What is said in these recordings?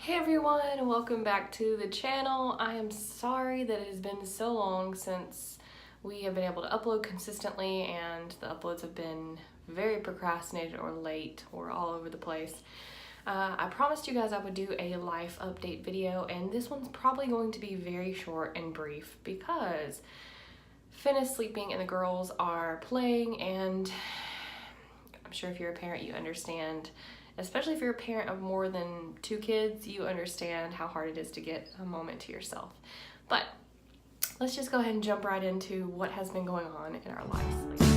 Hey everyone, welcome back to the channel. I am sorry that it has been so long since we have been able to upload consistently, and the uploads have been very procrastinated or late or all over the place. I promised you guys I would do a life update video, and this one's probably going to be very short and brief because Finn is sleeping and the girls are playing, and I'm sure if you're a parent you understand. Especially if you're a parent of more than 2 kids, you understand how hard it is to get a moment to yourself. But let's just go ahead and jump right into what has been going on in our lives lately.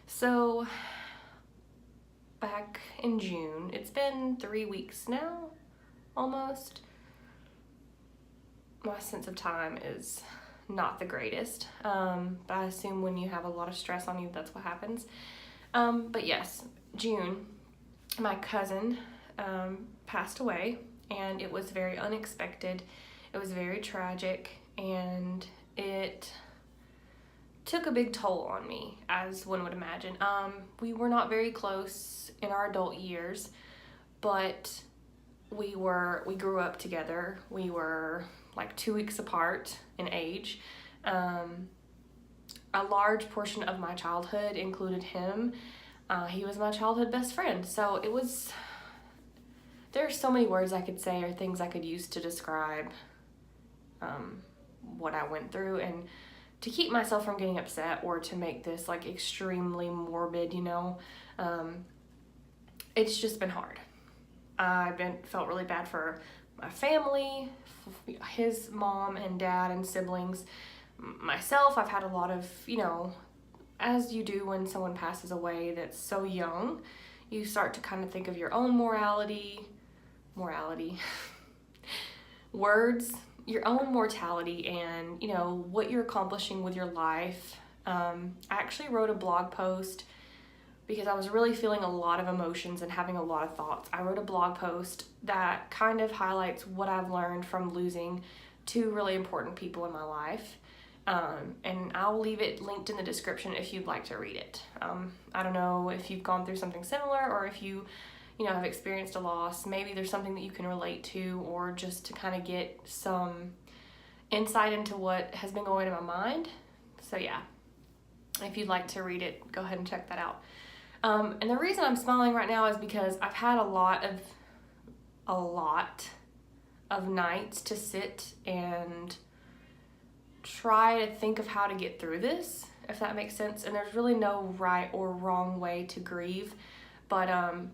So, back in June, it's been 3 weeks now, almost. My sense of time is not the greatest, but I assume when you have a lot of stress on you, that's what happens. But yes, June, my cousin passed away, and it was very unexpected. It was very tragic, and it took a big toll on me, as one would imagine. We were not very close in our adult years, but we grew up together. We were like 2 weeks apart in age. A large portion of my childhood included him. He was my childhood best friend. So there are so many words I could say or things I could use to describe what I went through, and to keep myself from getting upset or to make this like extremely morbid, it's just been hard. Felt really bad for my family, his mom and dad and siblings. Myself, I've had a lot of, as you do when someone passes away that's so young, you start to kind of think of your own morality, words, your own mortality, and, what you're accomplishing with your life. I actually wrote a blog post because I was really feeling a lot of emotions and having a lot of thoughts. I wrote a blog post that kind of highlights what I've learned from losing 2 really important people in my life. And I'll leave it linked in the description if you'd like to read it. I don't know if you've gone through something similar, or if you have experienced a loss. Maybe there's something that you can relate to, or just to kind of get some insight into what has been going in my mind. So yeah, if you'd like to read it, go ahead and check that out. And the reason I'm smiling right now is because I've had a lot of nights to sit and try to think of how to get through this, if that makes sense. And there's really no right or wrong way to grieve, but I'm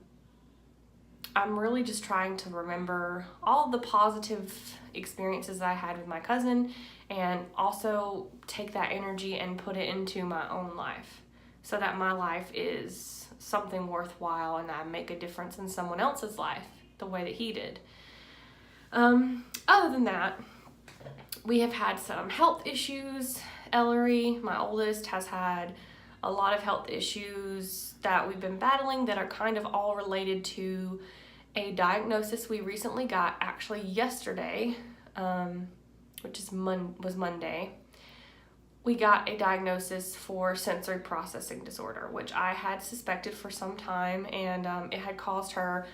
really just trying to remember all the positive experiences I had with my cousin, and also take that energy and put it into my own life, so that my life is something worthwhile and I make a difference in someone else's life the way that he did. Other than that, we have had some health issues. Ellery, my oldest, has had a lot of health issues that we've been battling that are kind of all related to a diagnosis we recently got, actually yesterday, which was Monday. We got a diagnosis for sensory processing disorder, which I had suspected for some time, and it had caused her,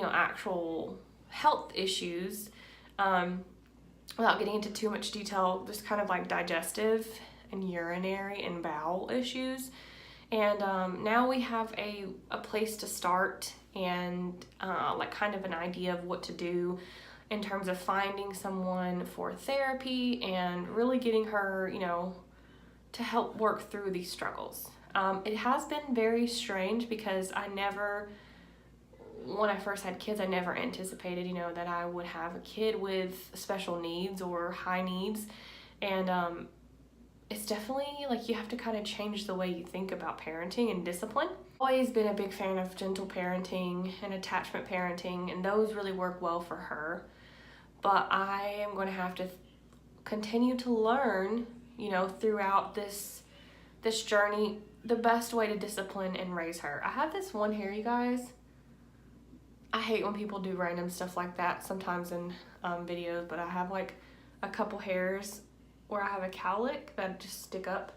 actual health issues. Without getting into too much detail, just kind of like digestive and urinary and bowel issues. And now we have a place to start, and like kind of an idea of what to do in terms of finding someone for therapy and really getting her, to help work through these struggles. It has been very strange because when I first had kids, I never anticipated, that I would have a kid with special needs or high needs. And it's definitely like you have to kind of change the way you think about parenting and discipline. Always been a big fan of gentle parenting and attachment parenting, and those really work well for her. But I am going to have to continue to learn, throughout this journey, the best way to discipline and raise her. I have this one hair, you guys. I hate when people do random stuff like that sometimes in videos, but I have like a couple hairs where I have a cowlick that just stick up.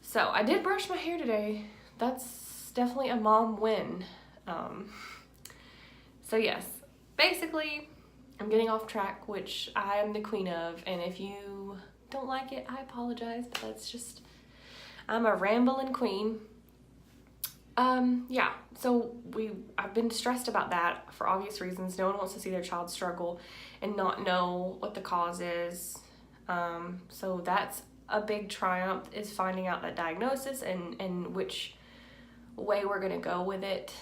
So I did brush my hair today. That's definitely a mom win. So yes, basically, I'm getting off track, which I am the queen of, and if you don't like it, I apologize, but that's just, I'm a rambling queen. Yeah, so I've been stressed about that for obvious reasons. No one wants to see their child struggle and not know what the cause is. So that's a big triumph, is finding out that diagnosis and which way we're gonna go with it.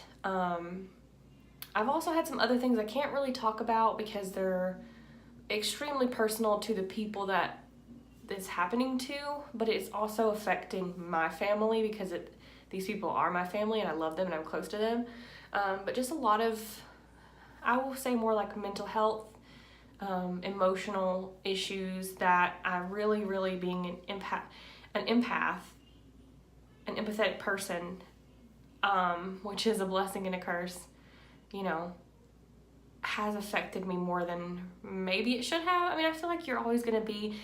I've also had some other things I can't really talk about because they're extremely personal to the people that this happening to, but it's also affecting my family because these people are my family and I love them and I'm close to them. But just a lot of, I will say more like mental health, emotional issues that I really being an empath, an empathetic person, which is a blessing and a curse, has affected me more than maybe it should have. I mean, I feel like you're always going to be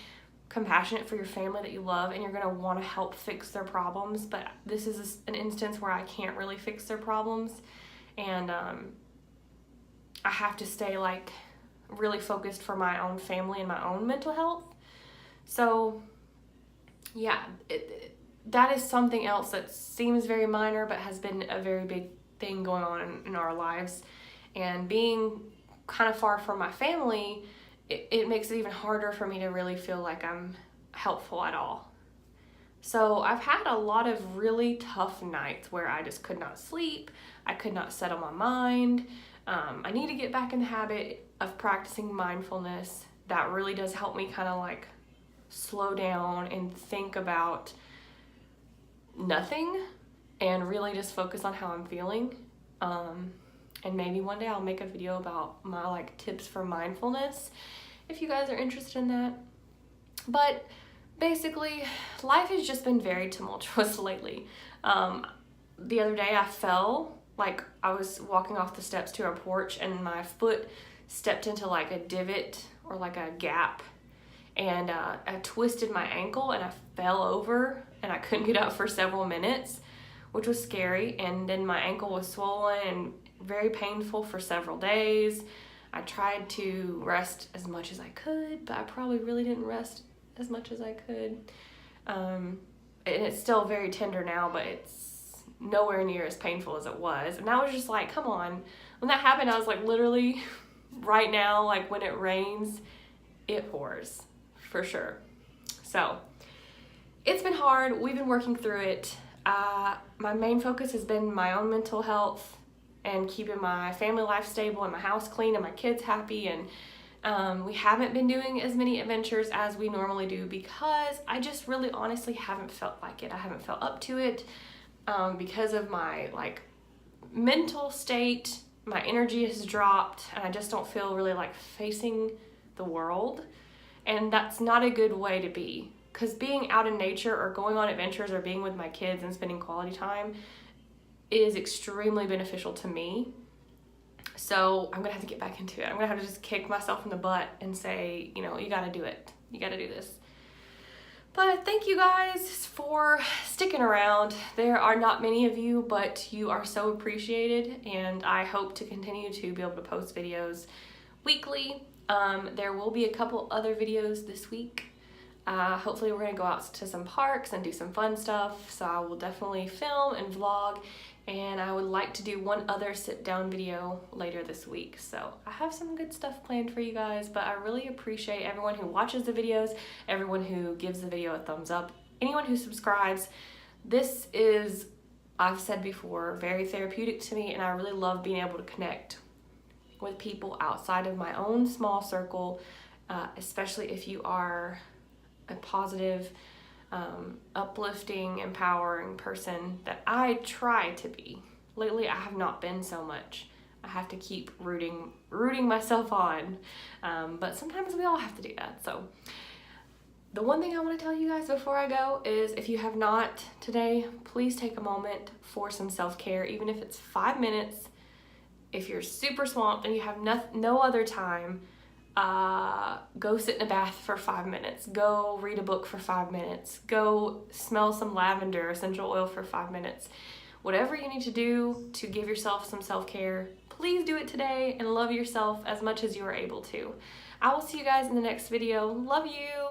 compassionate for your family that you love and you're going to want to help fix their problems, but this is an instance where I can't really fix their problems, and I have to stay like really focused for my own family and my own mental health. So yeah, that is something else that seems very minor but has been a very big thing going on in our lives, and being kind of far from my family, it makes it even harder for me to really feel like I'm helpful at all. So I've had a lot of really tough nights where I just could not sleep. I could not settle my mind. I need to get back in the habit of practicing mindfulness. That really does help me kind of like slow down and think about nothing and really just focus on how I'm feeling. And maybe one day I'll make a video about my like tips for mindfulness if you guys are interested in that. But basically, life has just been very tumultuous lately. The other day I fell, like I was walking off the steps to our porch and my foot stepped into like a divot or like a gap, and I twisted my ankle and I fell over and I couldn't get up for several minutes, which was scary. And then my ankle was swollen and very painful for several days. I tried to rest as much as I could, but I probably really didn't rest as much as I could. And it's still very tender now, but it's nowhere near as painful as it was. And I was just like, come on. When that happened, I was like, literally right now, like when it rains, it pours for sure. So it's been hard. We've been working through it. My main focus has been my own mental health and keeping my family life stable and my house clean and my kids happy. And we haven't been doing as many adventures as we normally do because I just really honestly haven't felt like it. I haven't felt up to it because of my like mental state. My energy has dropped and I just don't feel really like facing the world. And that's not a good way to be, because being out in nature or going on adventures or being with my kids and spending quality time is extremely beneficial to me. So I'm gonna have to get back into it. I'm gonna have to just kick myself in the butt and say, you gotta do it. You gotta do this. But thank you guys for sticking around. There are not many of you, but you are so appreciated, and I hope to continue to be able to post videos weekly. There will be a couple other videos this week. Hopefully we're gonna go out to some parks and do some fun stuff, so I will definitely film and vlog, and I would like to do one other sit-down video later this week. So I have some good stuff planned for you guys, but I really appreciate everyone who watches the videos, everyone who gives the video a thumbs up, anyone who subscribes. This is, I've said before, very therapeutic to me, and I really love being able to connect with people outside of my own small circle, especially if you are a positive, uplifting, empowering person that I try to be. Lately, I have not been so much. I have to keep rooting myself on, but sometimes we all have to do that. So the one thing I want to tell you guys before I go is, if you have not today, please take a moment for some self-care, even if it's 5 minutes. If you're super swamped and you have no other time, go sit in a bath for 5 minutes. Go read a book for 5 minutes. Go smell some lavender essential oil for 5 minutes. whatever you need to do to give yourself some self-care, please do it today and love yourself as much as you are able to. I will see you guys in the next video. Love you.